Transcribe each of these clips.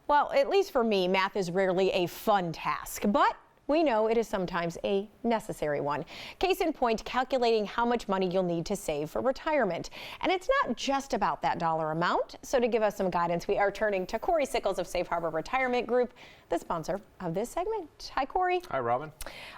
Well, at least for me, math is rarely a fun task, but we know it is sometimes a necessary one. Case in point, calculating how much money you'll need to save for retirement. And it's not just about that dollar amount. So to give us some guidance, we are turning to Cory Sickles of Safe Harbor Retirement Group, the sponsor of this segment. Hi, Cory. Hi, Robin.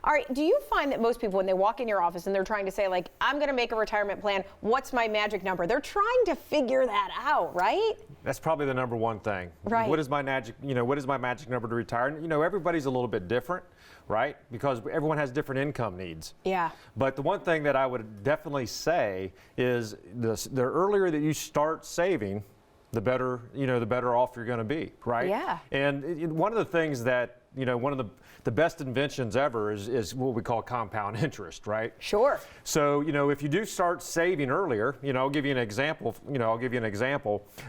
All right, do you find that most people, when they walk in your office and they're trying to say, like, I'm going to make a retirement plan, what's my magic number? They're trying to figure that out, right? That's probably the number one thing. Right. What is my magic, what is my magic number to retire? And, everybody's a little bit different, right? Because everyone has different income needs. Yeah. But the one thing that I would definitely say is the earlier that you start saving, the better, the better off you're going to be, right? Yeah. And one of the things that, one of the best inventions ever is what we call compound interest, right? Sure. So, if you do start saving earlier, I'll give you an example.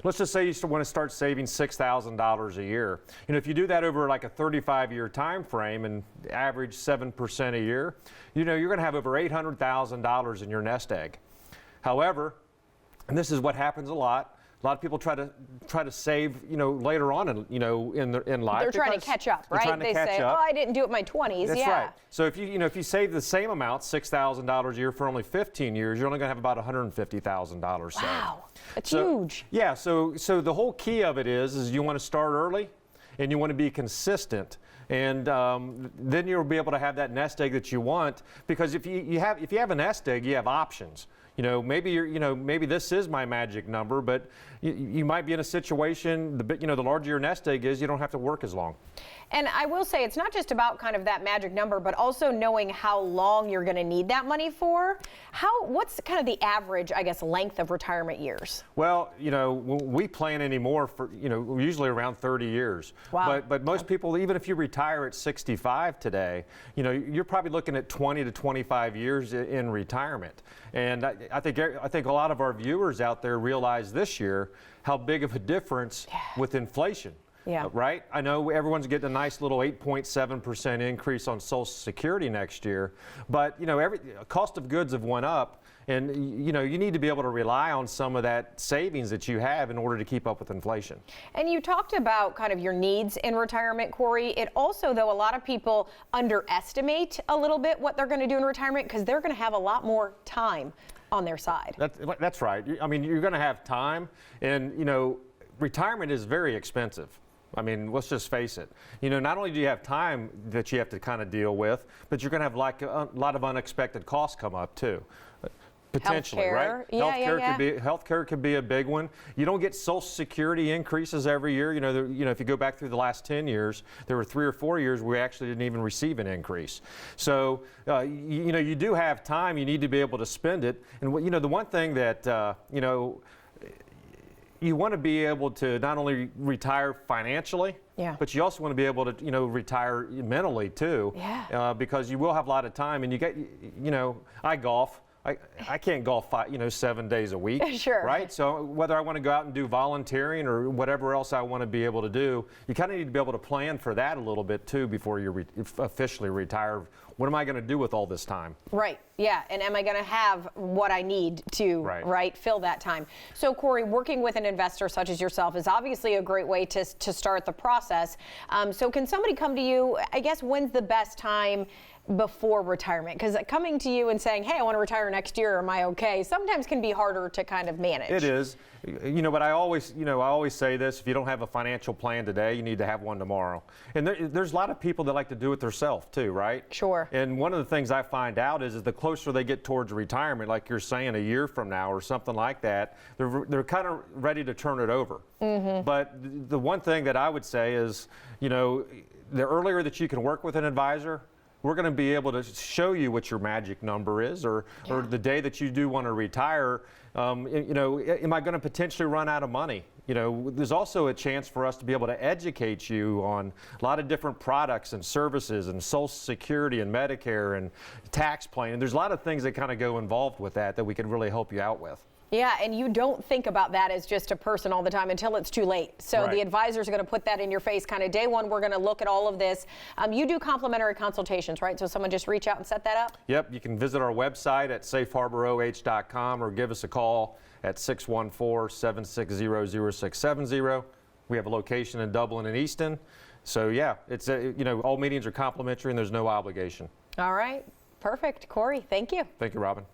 Let's just say you want to start saving $6,000 a year. If you do that over like a 35-year time frame and average 7% a year, you're going to have over $800,000 in your nest egg. However, and this is what happens a lot of people try to save, later on in life. They're trying to catch up, right? They say, "Oh, I didn't do it in my 20s." That's right. So if you save the same amount, $6,000 a year for only 15 years, you're only going to have about $150,000 saved. Wow, that's huge. Yeah. So the whole key of it is you want to start early, and you want to be consistent. And then you'll be able to have that nest egg that you want, because if you have a nest egg, you have options. Maybe this is my magic number, but you might be in a situation, the larger your nest egg is, you don't have to work as long. And I will say, it's not just about kind of that magic number, but also knowing how long you're going to need that money for. What's kind of the average, I guess, length of retirement years? Well, we plan anymore for, usually around 30 years. Wow. But most people, even if you retire at 65 today, you're probably looking at 20 to 25 years in retirement. And I think a lot of our viewers out there realize this year how big of a difference with inflation. Yeah. Right? I know everyone's getting a nice little 8.7% increase on Social Security next year, but cost of goods have went up, and you need to be able to rely on some of that savings that you have in order to keep up with inflation. And you talked about kind of your needs in retirement, Cory. It also, though, a lot of people underestimate a little bit what they're going to do in retirement, because they're going to have a lot more time on their side. That's right. I mean, you're going to have time, and retirement is very expensive. I mean, let's just face it. Not only do you have time that you have to kind of deal with, but you're going to have like a lot of unexpected costs come up too. Potentially, healthcare. Right? Yeah, Healthcare could be a big one. You don't get Social Security increases every year. If you go back through the last 10 years, there were 3 or 4 years where we actually didn't even receive an increase. So, you do have time. You need to be able to spend it. And the one thing that you want to be able to not only retire financially, but you also want to be able to, retire mentally too. Yeah. Because you will have a lot of time, and I golf. I can't golf 7 days a week. Sure. Right? So whether I want to go out and do volunteering or whatever else I want to be able to do, you kind of need to be able to plan for that a little bit too before you officially retire. What am I going to do with all this time? Right. Yeah. And am I going to have what I need to fill that time? So, Cory, working with an investor such as yourself is obviously a great way to start the process. So can somebody come to you, I guess, when's the best time before retirement? Because coming to you and saying, hey, I want to retire next year, am I okay, sometimes can be harder to kind of manage. It is. But I always say this: if you don't have a financial plan today, you need to have one tomorrow. And there's a lot of people that like to do it themselves too, right? Sure. And one of the things I find out is the closer they get towards retirement, like you're saying, a year from now or something like that, they're kind of ready to turn it over. Mm-hmm. But the one thing that I would say is, the earlier that you can work with an advisor, we're going to be able to show you what your magic number is, or the day that you do want to retire. Am I going to potentially run out of money? There's also a chance for us to be able to educate you on a lot of different products and services and Social Security and Medicare and tax planning. There's a lot of things that kind of go involved with that we can really help you out with. Yeah, and you don't think about that as just a person all the time until it's too late. So the advisors are going to put that in your face kind of day one. We're going to look at all of this. You do complimentary consultations, right? So someone just reach out and set that up? Yep, you can visit our website at safeharboroh.com or give us a call at 614-760-0670. We have a location in Dublin and Easton. So yeah, it's all meetings are complimentary and there's no obligation. All right. Perfect. Cory, thank you. Thank you, Robin.